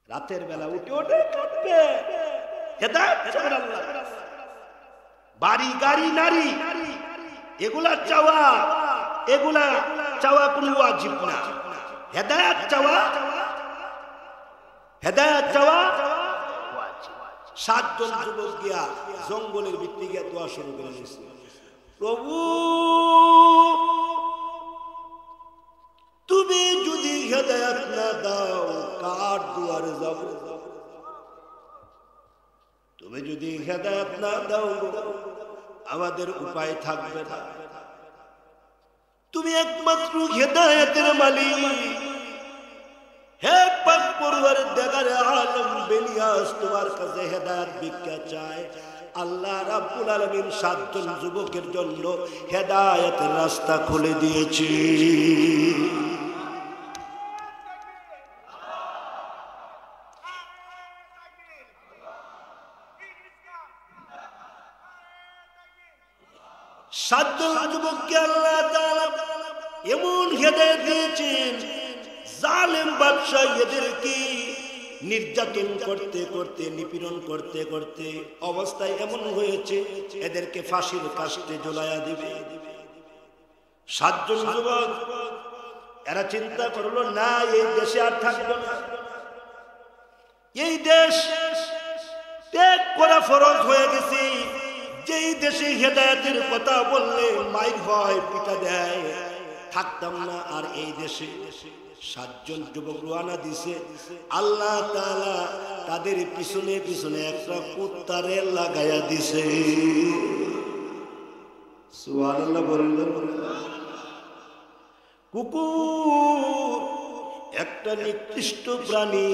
রাতের বেলা উঠে উঠে কাঁদবে, হেদায়েত চাবেন আল্লাহ। বাড়ি গাড়ি নারী এগুলা চাওয়া কোনো ওয়াজিব না। হেদায়েত চাওয়া ওয়াজিব। 7 জন যুবক গিয়া জঙ্গলের ভিতরে গিয়া দোয়া শুরু করে দিয়েছে, প্রভু তুমি যদি হেদায়েত না দাও কার দুয়ারে যাব? তুমি যদি হেদায়েত না দাও আমাদের উপায় থাকবে না। তুমি একমাত্র হেদায়েতের মালিক। হে পাক পরওয়ারদিগারে আলম বেলিয়াস তোমার কাছে হেদায়েত ভিক্ষা চায়। আল্লাহ রাব্বুল আলামিন 7 জন যুবকের জন্য হেদায়েতের রাস্তা খুলে দিয়েছে। যুবককে আল্লাহ তাআলা এমন হেদায়েত দিয়েছেন, জালেম বাদশা এদেরকে নির্যাতন করতে করতে নিপীড়ন করতে করতে অবস্থায় এমন হয়েছে এদেরকে ফাঁসির কাস্টে ঝুলাইয়া দিবে। 7 জন যুবক এরা চিন্তা করলো না, এই দেশে আর থাকবো না, এই দেশ ত্যাগ করা ফরজ হয়ে গেছে। যেই দেশে হেদায়েতের কথা বললে মাইর হয়, পিটা দেয়, থাকতাম না আর এই দেশে। 7 জন যুবক রওনা দিছে। আল্লাহ তাআলা তাদের পিছনে পিছনে একটা কুত্তারে লাগায়া দিছে। সুবহানাল্লাহ বললেন। কুকুর একটা নিকৃষ্ট প্রাণী,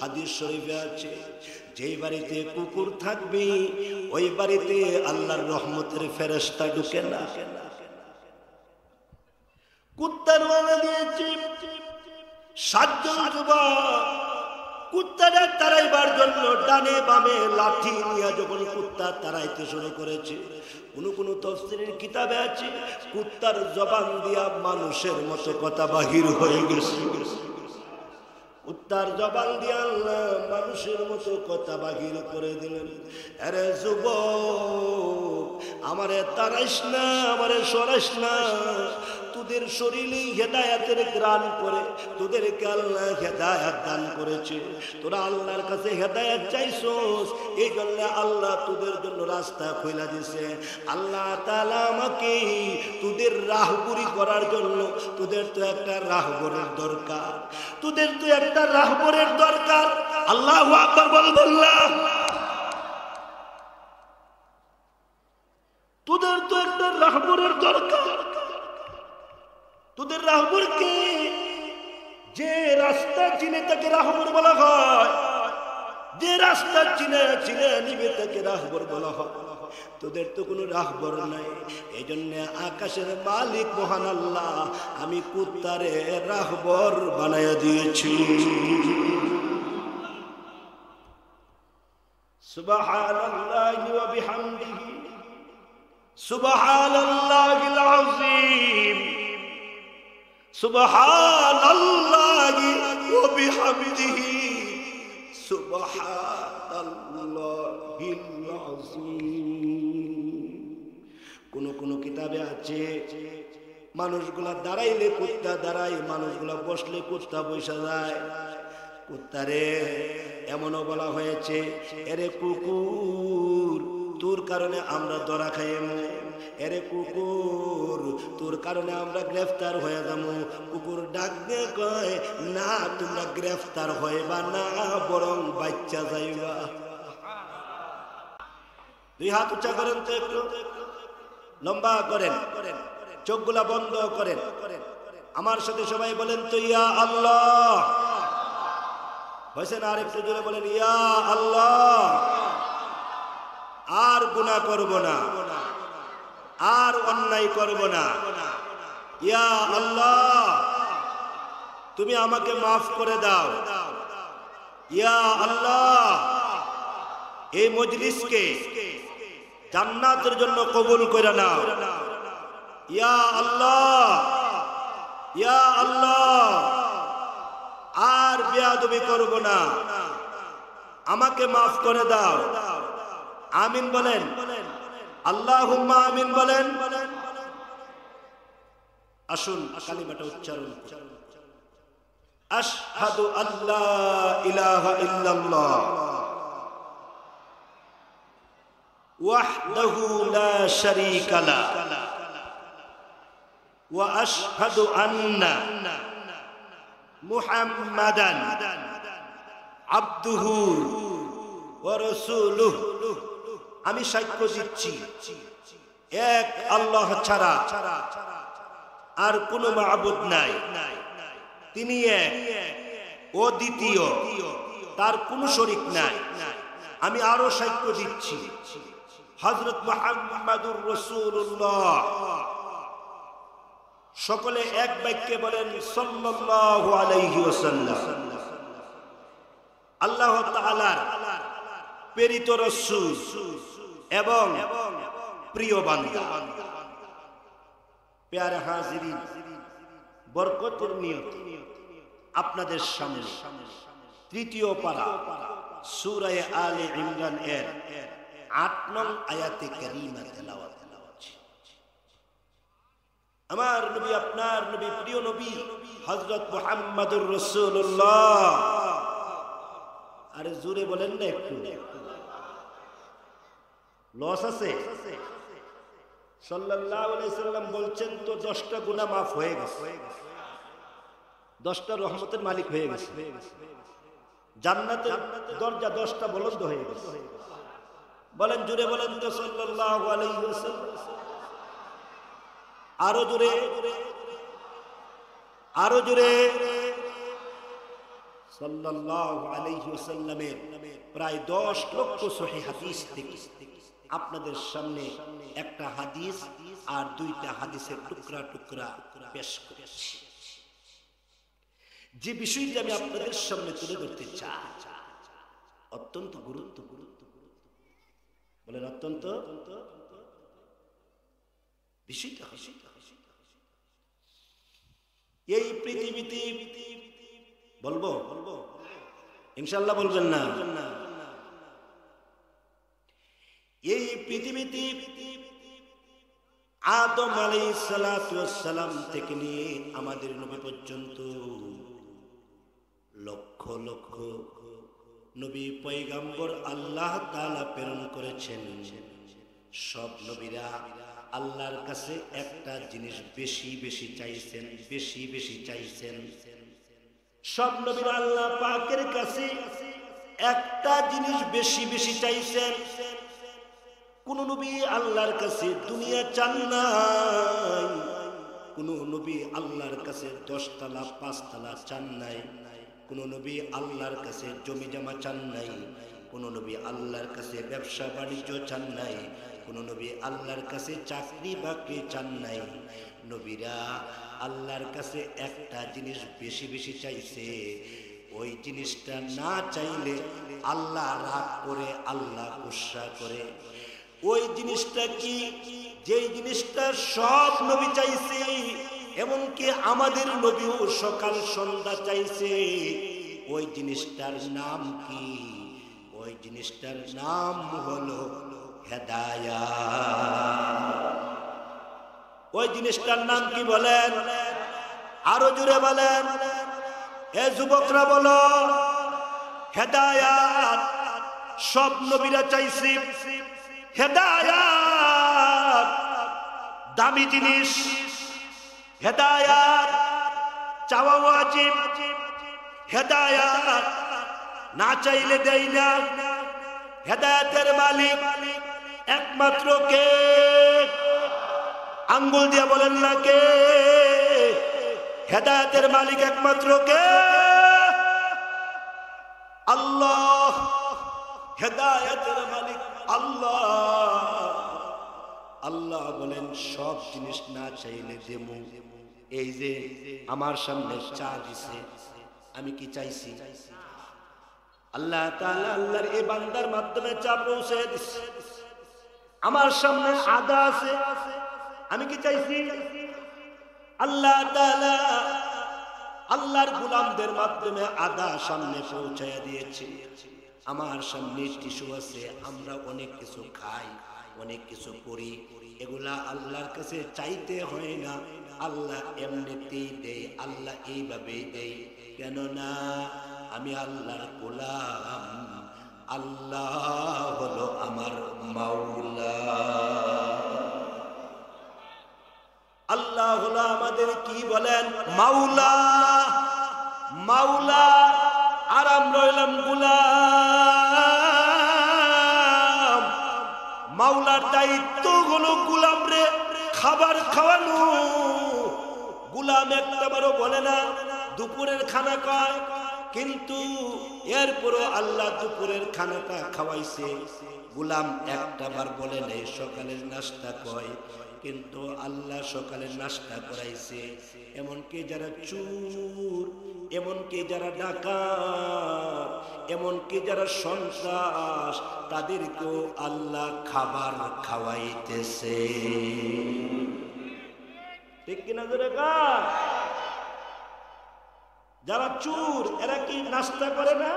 হাদিস শরীফে আছে যেই বাড়িতে কুকুর থাকবে ওই বাড়িতে আল্লাহর রহমতের ফেরেশতা ঢুকে না। কুত্তার ওয়ালা দিয়েছে। 7 জন যুবক কুত্তাটা তাড়াইবার জন্য ডানে বামে লাঠি নিয়ে যখন কুত্তা তাড়াইতে শুরু করেছে, কোন তাফসীরের কিতাবে আছে কুত্তার জবান দিয়া মানুষের মতো কথা বাহির হয়ে গেছে। কুত্তার জবান দিয়া আল্লাহ মানুষের মতো কথা বাহির করে দিলেন। আরে যুবক, আমারে তাড়াইস না, আমারে সরাইস না। তোদের শরীরে হেদায়েতের গ্রাণ করে তোদেরকে আল্লাহ হেদায়েত দান করেছে। তোরা আল্লাহর কাছে হেদায়েত চাইছস, এই জন্য আল্লাহ তোদের জন্য রাস্তা খুলে দিয়েছে। আল্লাহ তাআলা আমাকে তোদের রাহবরি করার জন্য, তোদের তো একটা রাহবরের দরকার, তোদের তো একটা রাহবরের দরকার। আল্লাহু আকবার বললাম। তোদের তো একটা রাহবরের দরকার। তোদের রাহবরকে, যে রাস্তা চিনে তাকে রাহবর বলা হয়, যে রাস্তা চিনে চিনে নিবে তাকে রাহবর বলা হয়। তোদের তো কোনো রাহবর নাই, এই জন্য আকাশের মালিক মহান আল্লাহ আমি কুত্তারে রাহবর বানায়া দিয়েছি। সুবহানাল্লাহি ওয়া বিহামদিহি সুবহানাল্লাহিল আযীম সুবহানাল্লাহি ওয়া বিহামদিহি সুবহানাল্লাহিল আযীম। কোন কিতাবে আছে মানুষগুলা দাঁড়াইলে কুত্তা দাঁড়ায়, মানুষগুলা বসলে কুত্তা বসে যায়। কুত্তারে এমনও বলা হয়েছে, এরে কুকুর তোর কারণে আমরা ধরা খাইমু, এরে কুকুর তোর কারণে আমরা গ্রেফতার হয়ে যাবো। কুকুর ডাক দিয়ে কয়, না তোমরা গ্রেফতার হইবা না, বরং বাচ্চা যাইবা। 2 হাত উঁচা করেন তো, একটু লম্বা করেন, চোখগুলা বন্ধ করেন। আমার সাথে সবাই বলেন তো ইয়া আল্লাহ। হয়েছে না? আর একটু জোরে বলেন ইয়া আল্লাহ। আর গুনাহ করব না, আর অন্যায় করব না। ইয়া আল্লাহ তুমি আমাকে মাফ করে দাও। ইয়া আল্লাহ এই মজলিসকে জান্নাতের জন্য কবুল করে নাও। ইয়া আল্লাহ, ইয়া আল্লাহ আর বেয়াদবি করব না, আমাকে মাফ করে দাও। আমিন বলেন, আল্লাহুম্মা আমিন বলেন। আসুন কালিমাটা উচ্চারণ করি। আশহাদু আল্লা ইলাহা ইল্লাল্লাহ ওয়াহদাহু লা শারীকা লা ওয়া আশহাদু আন্না মুহাম্মাদান আবদুহু ওয়া রাসূলুহু। আমি সাক্ষ্য দিচ্ছি এক আল্লাহ ছাড়া আর কোনো মাবুদ নাই, তিনি এক ও দ্বিতীয়, তার কোনো শরীক নাই। আমি আরো সাক্ষ্য দিচ্ছি হযরত মুহাম্মাদুর রাসূলুল্লাহ। সকলে এক বাক্যে বলেন সাল্লাল্লাহু আলাইহি ওয়াসাল্লাম। আল্লাহ তাআলার প্রেরিত রাসূল এবং প্রিয় বান্দা। প্যারে হাজিরিন, বরকতের নিয়ত আপনাদের সামনে তৃতীয় পারা সূরা আলে ইমরান এর ৮ নং আয়াতে কারীমা তেলাওয়াত করছি। আমার নবী, আপনার নবী, প্রিয় নবী হযরত মুহাম্মাদুর রাসূলুল্লাহ। আরে জোরে বলেন না, একটু লস আছে। সাল্লাল্লাহু আলাইহি সাল্লাম বলছেন তো 10টা গুনাহ মাফ হয়ে গেছে, 10টা রহমতের মালিক হয়ে গেছে, জান্নাতের দরজা 10টা বলন্দ হয়ে গেছে। বলেন জোরে বলেন তো সাল্লাল্লাহু আলাইহি ওয়াসাল্লাম। আরো জোরে, আরো জোরে। সাল্লাল্লাহু আলাইহি ওয়াসাল্লামের প্রায় 10 লক্ষ সহিহ হাদিস থেকে আপনাদের সামনে একটা হাদিস আর 2টা হাদিসের টুকরা টুকরা পেশ করেছি। যে বিষয়টি আমি আপনাদের সামনে তুলে ধরতে চাই অত্যন্ত গুরুত্বপূর্ণ। বলেন অত্যন্ত বিষয়টা। এই পৃথিবীতে বলবো ইনশাআল্লাহ, বলবেন না? এই পৃথিবীতে আদম আলাইহিস সালাতু ওয়াস সালাম থেকে নিয়ে আমাদের নবী পর্যন্ত লক্ষ লক্ষ নবী পয়গম্বর আল্লাহ তাআলা প্রেরণ করেছেন। সব নবীরা আল্লাহর কাছে একটা জিনিস বেশি বেশি চাইছেন, বেশি বেশি চাইছেন। সব নবীরা আল্লাহ পাকের কাছে একটা জিনিস বেশি বেশি চাইছেন। কোন নবী আল্লাহর কাছে দুনিয়া চান নাই, কোন নবী আল্লাহর কাছে 10 তলা 5 তলা চান নাই, কোন নবী আল্লাহর কাছে জমি জমা চান নাই, কোন নবী আল্লাহর কাছে ব্যবসা বাণিজ্য চান নাই, কোন নবী আল্লাহর কাছে চাকরি বাকরি চান নাই। নবীরা আল্লাহর কাছে একটা জিনিস বেশি বেশি চাইছে। ওই জিনিসটা না চাইলে আল্লাহ রাগ করে, আল্লাহ গুসা করে। ওই জিনিসটা কি? যেই জিনিসটা সব নবী চাইছে, এমনকি আমাদের নবীও সকাল সন্ধ্যা চাইছে। ওই জিনিসটার নাম কি? ওই জিনিসটার নাম হলো হেদায়াত। ওই জিনিসটার নাম কি বলেন? আরো জোরে বলেন। এ যুবকরা বলো, হেদায়াত সব নবীরা চাইছে। হেদায়াত দামি জিনিস, হেদায়াত চাওয়া ওয়াজিব, হেদায়াত না চাইলে দেই না। হেদায়াতের মালিক একমাত্র কে? আঙ্গুল দিয়ে বলেন না কে? হেদায়াতের মালিক একমাত্র কে? আল্লাহ। হেদায়াতের মালিক আল্লাহ। আল্লাহ বলেন সব জিনিস না চাইলে দেবো। এই যে আমার সামনে চা দিছে, আমি কি চাইছি? আল্লাহ তাআলা আল্লাহর এই বান্দার মাধ্যমে চা পৌঁছে দিছে। আমার সামনে আদা আছে, আমি কি চাইছি? আল্লাহ তাআলা আল্লাহর গোলামদের মাধ্যমে আদা সামনে পৌঁছায়া দিয়েছে। আমার সামনে টিস্যু আছে, আমরা অনেক কিছু খাই, অনেক কিছু করি, এগুলা আল্লাহর কাছে চাইতে হয় না, আল্লাহ এমনিতেই দেয়, আল্লাহ এইভাবেই দেয়। কেননা আমি আল্লাহর গোলাম, আল্লাহ হলো আমার মাওলা। আল্লাহ হলো আমাদের কি বলেন? মাওলা। মাওলা আর আমরা হইলাম গোলাম। মাওলার দায়িত্ব হলো গোলামরে খাবার খাওয়ানো। গোলাম একটাবারও বলে না দুপুরের খানা কয়, কিন্তু এরপরও আল্লাহ দুপুরের খানাটা খাওয়াইছে। গোলাম একটাবার বলে নেই সকালের নাস্তা কয়, কিন্তু আল্লাহ সকালের নাস্তা করাইছে। এমনকি যারা চোর, এমনকি যারা ডাকাত, এমনকি যারা সন্ত্রাস, তাদেরকেও আল্লাহ খাবার খাওয়াইতেছে। ঠিক কিনা জোরে কর? যারা চোর এরা কি নাস্তা করে না?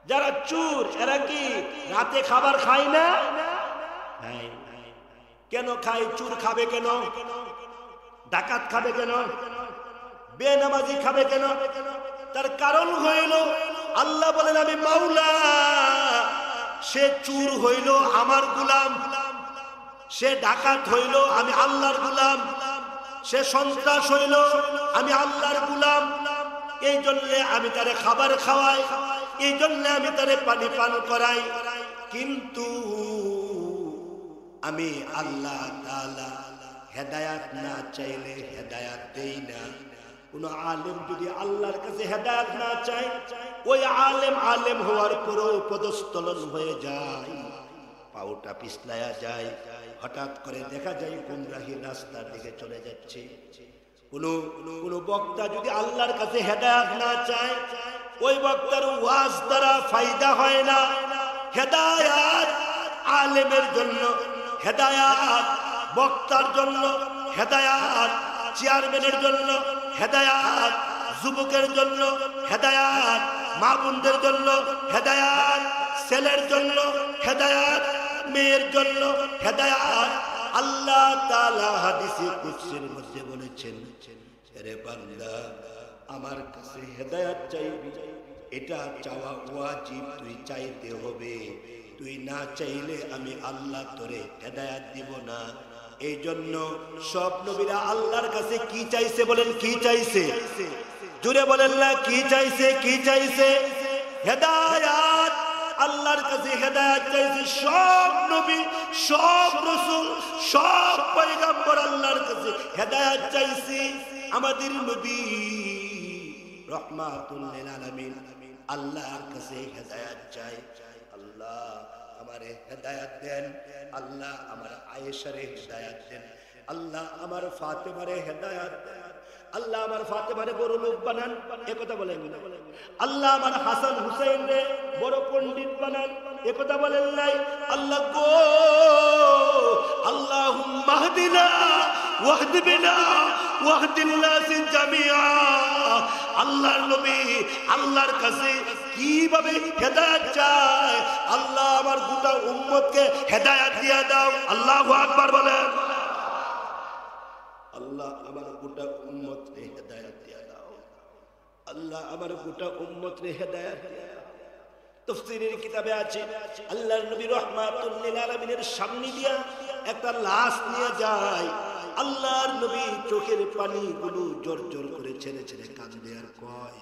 যারা চোর এরা কি রাতে খাবার খায় না? কেন খায়? চোর খাবে কেন? ডাকাত খাবে কেন? বেনামাজি খাবে কেন? তার কারণ হইল আল্লাহ বলেন আমি মাওলা। সে চোর হইল আমার গোলাম, সে ডাকাত হইল আমি আল্লাহর গোলাম, সে সন্ত্রাস হইল আমি আল্লাহর গোলাম। এই জন্য আমি তারে খাবার খাওয়াই, এই জন্য আমি তারে পানি পান করাই। কিন্তু আমি আল্লাহ তাআলা হেদায়াত না চাইলে হেদায়াত দেই না। কোন আলেম যদি আল্লাহর কাছে হেদায়াত না চায়, ওই আলেম আলেম হওয়ার পরও পদস্থলন হয়ে যায়, পাউটা পিছলায়া যায়। হঠাৎ করে দেখা যায় গুমরাহি রাস্তার দিকে চলে যাচ্ছে। কোন বক্তা যদি আল্লাহর কাছে হেদায়াত না চায়, ওই বক্তার ওয়াজ দ্বারা ফায়দা হয় না। হেদায়াত আলেমের জন্য, হেদায়াত বক্তার জন্য, হেদায়াত চেয়ারম্যানের জন্য, হেদায়াত যুবকের জন্য, হেদায়াত মা বোনদের জন্য, হেদায়াত ছেলের জন্য, হেদায়াত মেয়ের জন্য, হেদায়াত। আল্লাহ তাআলা হাদিসে কুদসির মধ্যে বলেছেন, রে বান্দা আমার কাছে হেদায়াত চাইবি, এটা চাওয়া ওয়াজিব, তুই চাইতে হবে। তুই না চাইলে আমি আল্লাহ তোরে হেদায়াত দিব না। এই জন্য সব নবীরা আল্লাহর কাছে কি চাইছে বলেন? কি চাইছে? জুড়ে বলেন না কি চাইছে? কি চাইছে? হেদায়াত। আল্লাহর কাছে হেদায়াত চাইছে সব নবী, সব রাসূল, সব পয়গম্বর আল্লাহর কাছে হেদায়াত চাইছে। আমাদের নবী রাহমাতুল লিল আলামিন আল্লাহর কাছে হেদায়াত চাই, আল্লাহ আমারে হেদায়াত দেন, আল্লাহ আমার আয়েশারে হেদায়াত দেন, আল্লাহ আমার ফাতেমারে হেদায়াত দেন, আল্লাহ আমার ফাতেমারে বড় লোক বানান। একথা বলেন না? আল্লাহ আমার হাসান হুসাইন রে বড় পণ্ডিত বানান। একথা বলেন নাই? আল্লাহ গো আল্লাহুম্মা হদিনা ওয়াহদি বিনা ওয়াহদিন নাস জামিআ। আল্লাহর নবী আল্লাহর কাছে কিভাবে হেদায়েত চায়? আল্লাহ আমার গোটা উম্মতকে হেদায়েত দিয়ে দাও। আল্লাহু আকবার বলেন। আল্লাহ আমার গোটা উম্মতকে হেদায়েত দিয়ে দাও। আল্লাহ আমার গোটা উম্মতকে হেদায়েত দিয়ে দাও। তাফসীরের কিতাবে আছে আল্লাহর নবী রাহমাতুল লিল আলামিনের সামনে দিয়া একটা লাশ নিয়ে যায়। আল্লাহর নবী চোখের পানিগুলো জোর জোর করে ছেড়ে ছেড়ে কাঁদে আর কয়,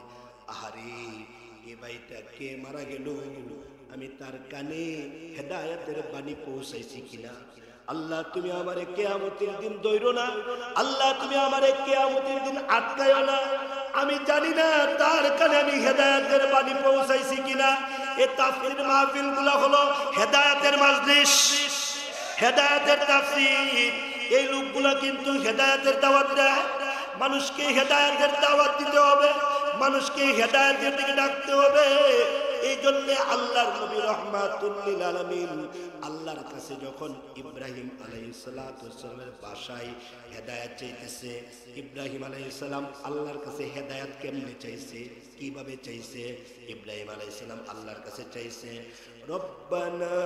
আহারে এ ভাইটা কে মারা গেল, আমি তার কানে হেদায়েতের বাণী পৌঁছাইছি কিনা? আল্লাহ তুমি আমারে কিয়ামতের দিন দইরো না, আল্লাহ তুমি আমারে কিয়ামতের দিন আটকায়ো না। আমি জানি না তার কানে আমি হেদায়েতের বাণী পৌঁছাইছি কিনা। এই তাফসীর মাহফিলগুলো হলো হেদায়েতের মাজলিস, হেদায়েতের তাফসীর। এই লোকগুলো কিন্তু হেদায়েতের দাওয়াত দেয়। মানুষকে হেদায়েতের দাওয়াত দিতে হবে, মানুষকে হেদায়েতের দিকে ডাকতে হবে। এই জন্য আল্লাহর নবী রাহমাতুল লিল আলামিন আল্লাহর কাছে যখন ইব্রাহিম আলাইহিস সালাতু ওয়াস সালামের বাসায় হেদায়েত চাইতেছে, ইব্রাহিম আলাইহিস সালাম আল্লাহর কাছে হেদায়েত কেমনে চাইছে, কিভাবে চাইছে? ইব্রাহিম আলাইহিস সালাম আল্লাহর কাছে চাইছে, রব্বানা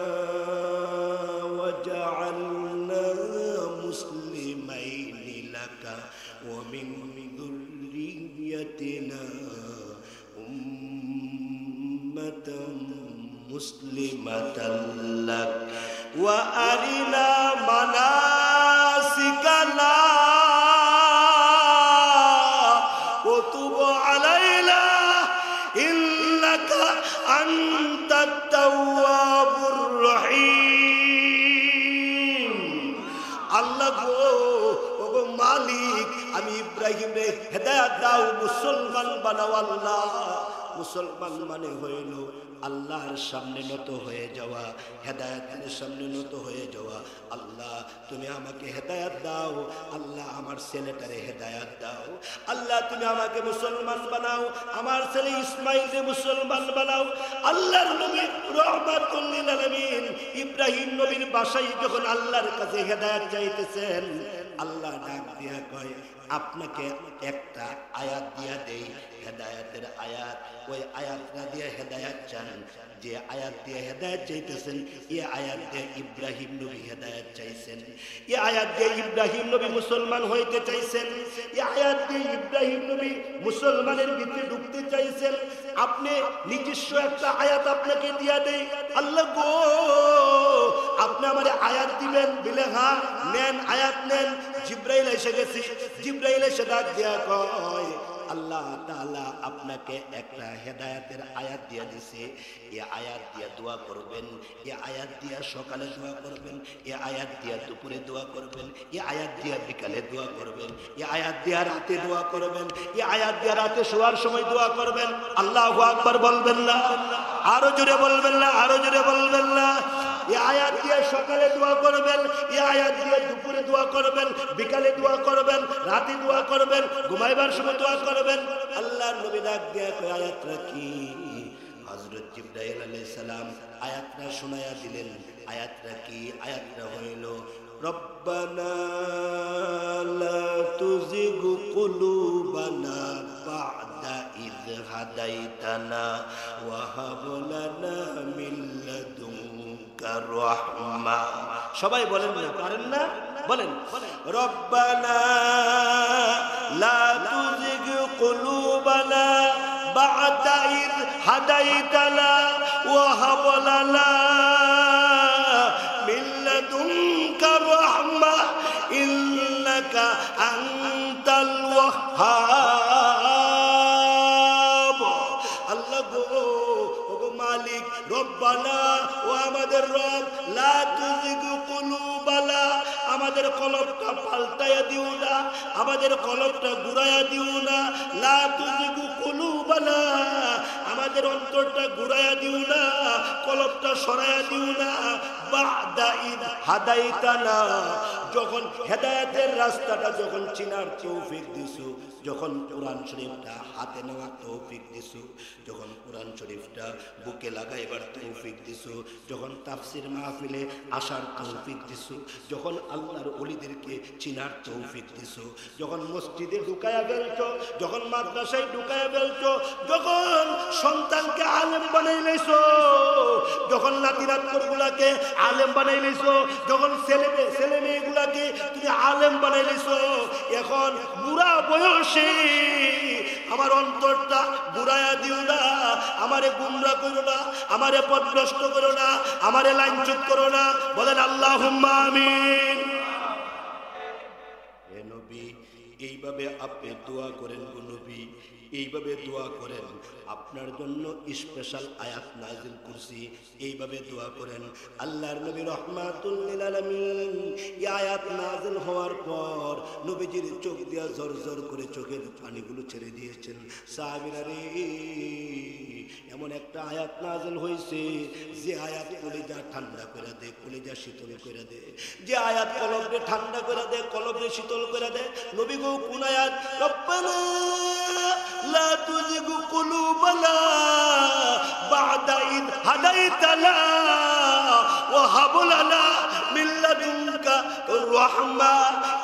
ওয়াজআলনা মুসলিমাইনি লাকা ওয়া মিন যুররিয়্যাতিনা উম্মাতাম মুসলিমাতাল লাক ওয়া আরিনা মানাসিকানা ওয়া তুব আলাইনা ইন্নাকা আনতাত তাওয়াবুর রহিম। আল্লাহ গো, ওগো মালিক, আমি ইব্রাহিম রে হেদায়েত দাও, মুসলমান বানাও। আল্লাহ, মুসলমান মানে হইল আল্লাহর সামনে নত হয়ে যাওয়া, হেদায়েতের সামনে নত হয়ে যাওয়া। আল্লাহ তুমি আমাকে হেদায়েত দাও, আল্লাহ আমার ছেলেটারে হেদায়েত দাও। আল্লাহ তুমি আমাকে মুসলমান বানাও, আমার ছেলে ইসমাইলকে মুসলমান বানাও। আল্লাহর নবী রাহমাতুল লিল আলামিন ইব্রাহিম নবীর বাসায় যখন আল্লাহর কাছে হেদায়েত চাইতেছেন, আল্লাহ ডাক দিয়া কয়, আপনাকে একটা আয়াত দিয়া দেই, হেদায়েতের আয়াত। ওই আয়াতটা দিয়ে হেদায়েত চান, যে আয়াত দিয়ে হেদায়েত চাইতেছেন, এই আয়াত দিয়ে ইব্রাহিম নবী হেদায়েত চাইছেন, এই আয়াত দিয়ে ইব্রাহিম নবী মুসলমান হইতে চাইছেন, এই আয়াত দিয়ে ইব্রাহিম নবী মুসলমানের ভিতরে ঢুকতে চাইছেন। আপনি নিজস্ব একটা আয়াত আপনাকে দিয়া দেই। আল্লাহ গো, আপনি আমার আয়াত দিবেন বলে, হ্যাঁ নেন, আয়াত নেন। জিব্রাইল এসে গেছে, জিব্রাইল এসে ডাক দিয়া কয়, আল্লাহ তাআলা আপনাকে একটা হেদায়েতের আয়াত দিয়া দিছে, এই আয়াত দিয়া দোয়া করবেন, এই আয়াত দিয়া সকালে দোয়া করবেন, এই আয়াত দিয়া দুপুরে দোয়া করবেন, এই আয়াত দিয়া বিকালে দোয়া করবেন, এই আয়াত দিয়া রাতে দোয়া করবেন, এই আয়াত দিয়া রাতে শোয়ার সময় দোয়া করবেন। আল্লাহু আকবার বলবেন না? আরো জোরে বলবেন না? আরো জোরে বলবেন না? এই আয়াত দিয়ে সকালে দোয়া করবেন, এই আয়াত দিয়ে দুপুরে দোয়া করবেন, বিকালে দোয়া করবেন, রাতে দোয়া করবেন, ঘুমাইবার সময় দোয়া করবেন। আল্লাহর নবী ডাক দিয়া কয়, আয়াতটা কি? হযরত জিবরাইল আলাইহিস সালাম আয়াতটা শোনায়া দিলেন। আয়াতটা কি? আয়াতটা হইল, রব্বানা লা তুযিগ কুলুবানা বা'দা ইয হাদাইতানা ওয়া হাব লানা মিন লাদুনকা রাহমা। সবাই বলেন না? পারেন না? বলেন, রব্বানা লা তুযিগ কুলুবানা বা'দা ইয হাদাইতানা ওয়া হাব লানা মিন লাদুনকা রাহমা ইন্নাকা আনতাল ওয়াহ্হাব। আল্লাহ গো, ওগো মালিক, রব্বানা, ও আমাদের রব, লা তুযিগ কুলুবানা, আমাদের কলবটা পাল্টায়া দিও না, আমাদের কলবটা ঘুরাইয়া দিও না। লা তুযিগ কুলুবানা, আমাদের অন্তরটা ঘুরাইয়া দিও না, কলবটা সরাইয়া দিও না। বা'দা ইয হাদাইতানা, যখন হেদায়েতের রাস্তাটা যখন চিনার তৌফিক দিছো, যখন কোরআন শরীফটা হাতে নেওয়ার তৌফিক দিছো, যখন কোরআন শরীফটা বুকে লাগাইবার তৌফিক দিছো, যখন তাফসীর মাহফিলে আসার তৌফিক দিছো, যখন আল্লাহর ওলিদেরকে চিনার তৌফিক দিছো, যখন মসজিদে ঢুকায়া ফেলছো, যখন মাদ্রাসায় ঢুকায়া ফেলছো, যখন সন্তানকে আলেম বানাই লাইছো, যখন নাতি-নাতনিগুলাকে আলেম বানাই লাইছো, যখন ছেলে মেয়েগুলাকে তুমি আলেম বানাই লাইছো, এখন বুড়া বয়সে আমার অন্তরটা বুড়ায়া দিও না, আমারে গুমরা করো না, আমারে পথভ্রষ্ট করো না, আমারে লাইনচ্যুত করো না। বলেন আল্লাহুম্মা আমিন। হে নবী, এইভাবে আপনি দোয়া করেন গো নবী, এইভাবে দোয়া করেন। আপনার জন্য স্পেশাল আয়াত নাজিল করছি, এইভাবে দোয়া করেন। আল্লাহর নবী রাহমাতুল লিল আলামিন এই আয়াত নাজিল হওয়ার পর নবীজির চোখ দিয়া ঝরঝর করে চোখের পানিগুলো ছেড়ে দিয়েছেন। সাহাবীরা রে, এমন একটা আয়াত নাজিল হয়েছে যে আয়াত কলিজা ঠান্ডা করে দেয়, কলিজা শীতল করে দেয়, যে আয়াত কলবকে ঠান্ডা করে দেয়, কলবকে শীতল করে দেয়। নবী গো, কোন আয়াত? রব্বানা লা তুযিগ কুলুবানা বা'দা ইয হাদাইতানা ওয়া হাব লানা মিন লাদুনকা রাহমা।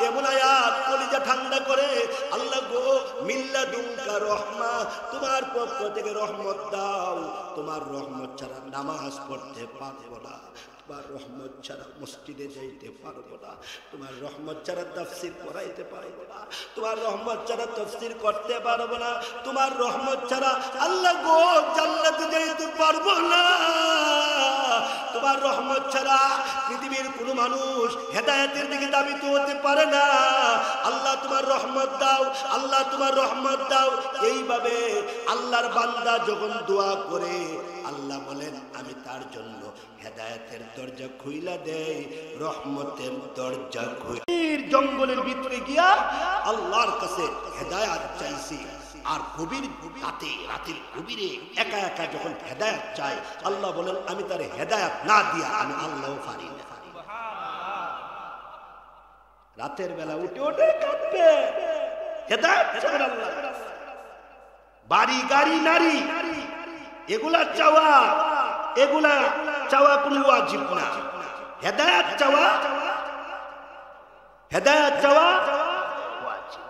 এমন আয়াত কলিজা ঠান্ডা করে, আল্লাহ গো মিন লাদুনকা রাহমা, তোমার পক্ষ থেকে রহমত দাও। তোমার রহমত ছাড়া নামাজ পড়তে পারবো না, তোমার রহমত ছাড়া মসজিদে যাইতে পারবো না, তোমার রহমত ছাড়া তাফসীর পড়াইতে পারবো না, তোমার রহমত ছাড়া তাফসীর করতে পারবো না, তোমার রহমত ছাড়া আল্লাহ গো জান্নাতে যাইতে পারবো না। তোমার রহমত ছাড়া পৃথিবীর কোনো মানুষ হেদায়েতের দিকে দাবিত হতে পারে না। আল্লাহ তোমার রহমত দাও, আল্লাহ তোমার রহমত দাও। এইভাবে আল্লাহর বান্দা যখন দোয়া করে, আল্লাহ বলেন আমি তার জন্য হেদায়েতের দরজা খুইলা দেই, রহমতের দরজা খুই। জঙ্গলের ভিতরে গিয়া আল্লাহর কাছে হেদায়েত চাইছি। আর গভীর রাতের গভীরে একা একা যখন হেদায়েত চাই, আল্লাহ বলেন আমি তার হেদায়েত না দিয়া আমি আল্লাহও পারি না। রাতের বেলা উঠে উঠে কাঁদবে, হেদায়েত চাবেন আল্লাহ। বাড়ি গাড়ি নারী এগুলা চাওয়া কোনো ওয়াজিব না। হেদায়েত চাওয়া ওয়াজিব।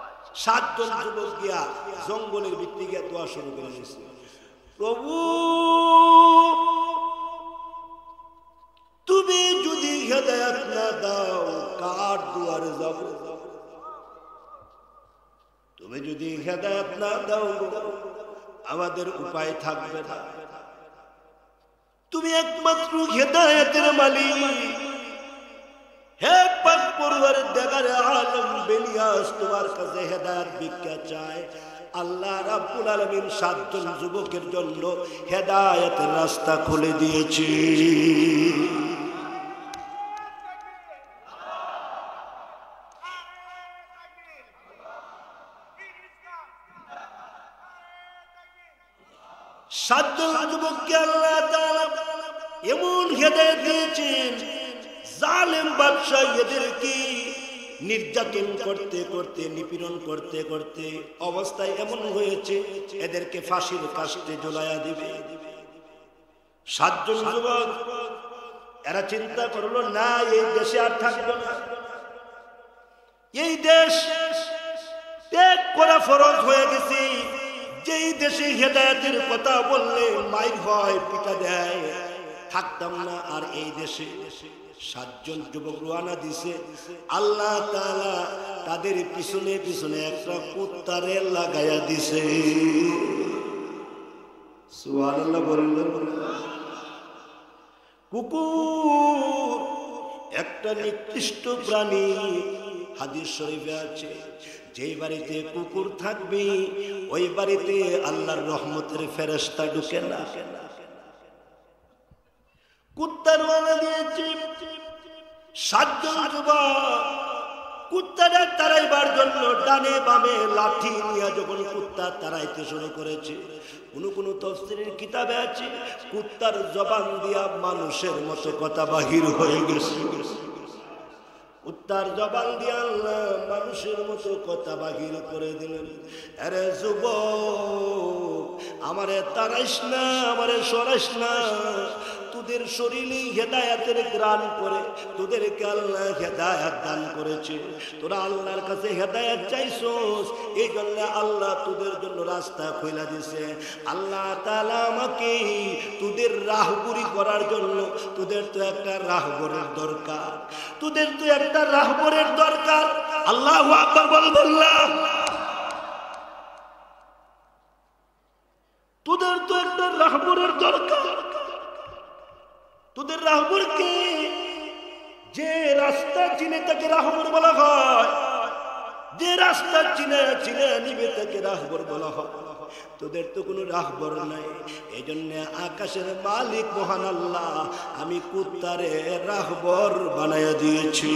7 জন যুবক গিয়া জঙ্গলের ভিতরে গিয়া দোয়া শুরু করে দিয়েছে, প্রভু তুমি যদি হেদায়েত না দাও কার দুয়ারে যাব? তুমি যদি হেদায়েত না দাও আমাদের উপায় থাকবে না। তুমি একমাত্র হেদায়েতের মালিক। হে পাক পরওয়ারদিগারে আলম বেনিয়াস, তোমার কাছে হেদায়েত ভিক্ষা চায়। আল্লাহ রাব্বুল আলামিন 7 জন যুবকের জন্য হেদায়েতের রাস্তা খুলে দিয়েছে। যুবককে আল্লাহ তাআলা এমন হেদায়েত দিয়েছেন, জালেম বাদশা এদেরকে নির্যাতন করতে করতে নিপীড়ন করতে করতে অবস্থায় এমন হয়েছে এদেরকে ফাঁসির কাস্টে ঝুলাইয়া দিবে। 7 জন যুবক এরা চিন্তা করলো না, এই দেশে আর থাকবো না, এই দেশ ত্যাগ করা ফরজ হয়ে গেছে। যেই দেশে হেদায়েতের কথা বললে মাইর হয়, পিটা দেয়, থাকতাম না আর এই দেশে। 7 জন যুবক রওনা দিছে। আল্লাহ তাআলা তাদের পিছনে পিছনে একটা কুত্তারে লাগায়া দিছে। সুবহানাল্লাহ বললেন। কুকুর একটা নিকৃষ্ট প্রাণী, হাদিস শরীফে আছে যেই বাড়িতে কুকুর থাকবে ওই বাড়িতে আল্লাহর রহমতের ফেরেশতা ঢুকে না। কুত্তার ওয়ালা দিয়েছে। 7 জন যুবক কুত্তাটা তাড়াইবার জন্য ডানে বামে লাঠি নিয়ে যখন কুত্তা তাড়াইতে শুরু করেছে, কোন তাফসীরের কিতাবে আছে কুত্তার জবান দিয়া মানুষের মতো কথা বাহির হয়ে গেছে। কুত্তার জবান দিয়া আল্লাহ মানুষের মতো কথা বাহির করে দিলেন। আরে যুবক, আমারে তাড়াইস না, আমারে সরাইস না। তোদের শরীরে হেদায়েতের গ্রাণ করে তোদেরকে আল্লাহ হেদায়েত দান করেছে। তোরা আল্লাহর কাছে হেদায়েত চাইছস, এই জন্য আল্লাহ তোদের জন্য রাস্তা খুলে দিয়েছে। আল্লাহ তাআলা আমাকে তোদের রাহবরি করার জন্য, তোদের তো একটা রাহবরের দরকার, তোদের তো একটা রাহবরের দরকার। আল্লাহু আকবার বললাম। তোদের তো একটা রাহবরের দরকার। তোদের রাহবরকে, যে রাস্তা চিনে তাকে রাহবর বলা হয়, যে রাস্তা চিনে চিনে নিবে তাকে রাহবর বলা হয়। তোদের তো কোনো রাহবর নাই, এই জন্য আকাশের মালিক মহান আল্লাহ আমি কুত্তারে রাহবর বানায়া দিয়েছি।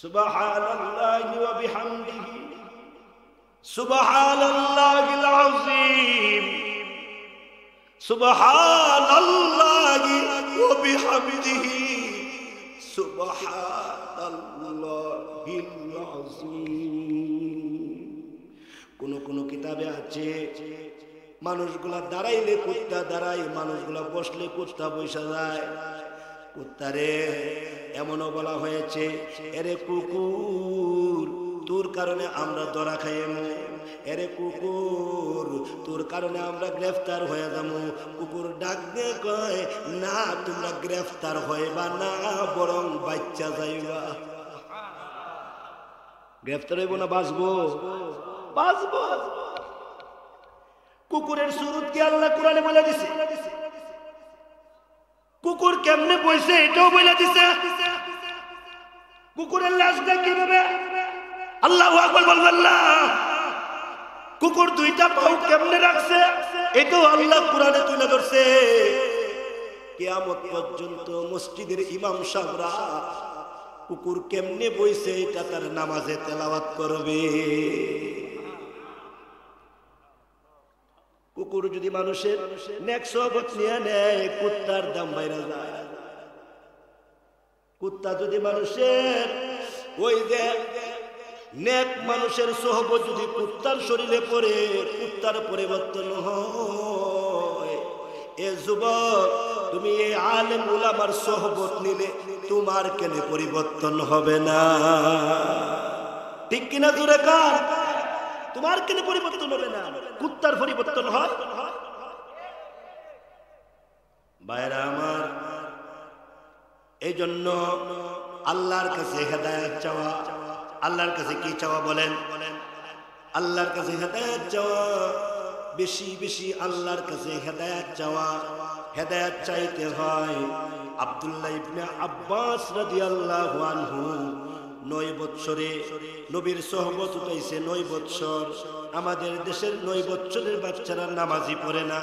সুবহানাল্লাহি ওয়া বিহামদিহি সুবহানাল্লাহিল আযীম সুবহানাল্লাহি ওয়া বিহামদিহি সুবহানাল্লাহিল আযীম। কোন কিতাবে আছে মানুষগুলা দাঁড়াইলে কুত্তা দাঁড়ায়, মানুষগুলা বসলে কুত্তা বসে যায়। কুত্তারে এমনও বলা হয়েছে, এরে কুকুর তোর কারণে আমরা ধরা খাইমু, এরে কুকুর তোর কারণে আমরা গ্রেফতার হয়ে যাবো। কুকুর ডাক দিয়ে কয়, না তোমরা গ্রেফতার হইবা না, বরং বাচ্চা যাইবা। গ্রেফতার হইব না বাঁচবো? বাঁচবো। কুকুরের সুরত কি আল্লাহ কোরআনে বলে দিছে? কুকুর কেমনে বইছে এটাও বলে দিছে। কুকুরের লাশটা কিভাবে আল্লাহু আকবার বলবেন না। কুকুর দুইটা পাও কেমনে রাখছে এটাও আল্লাহ কোরআনে তুলে ধরছে। কিয়ামত পর্যন্ত মসজিদের ইমাম সাহেবরা কুকুর কেমনে বইছে এটা তার নামাজে তেলাওয়াত করবে। কুকুর যদি মানুষের নেক সহবত নিয়ে নেয়, কুত্তার দাম বাইরে যায়। কুত্তা যদি মানুষের ওই যে নেক মানুষের সহবত যদি কুত্তার শরীরে পড়ে, কুত্তার পরিবর্তন হয়। এ যুবক, তুমি এই আলেম উলামার সহবত নিলে তোমার কেন পরিবর্তন হবে না? ঠিক কিনা জোরে কার? তোমার কেন পরিবর্তন হবে না? কুত্তার পরিবর্তন হয়। ভাইরা আমার, এই জন্য আল্লাহর কাছে হেদায়েত চাওয়া। আল্লাহর কাছে কি চাওয়া বলেন? আল্লাহর কাছে হেদায়েত চাওয়া, বেশি বেশি আল্লাহর কাছে হেদায়েত চাওয়া। হেদায়েত চাইতে হয়। আব্দুল্লাহ ইবনে আব্বাস রাদিয়াল্লাহু আনহু 9 বছরে নবীর সোহবত উঠাইছে। 9 বছর। আমাদের দেশের 9 বছরের বাচ্চারা নামাজি পড়ে না।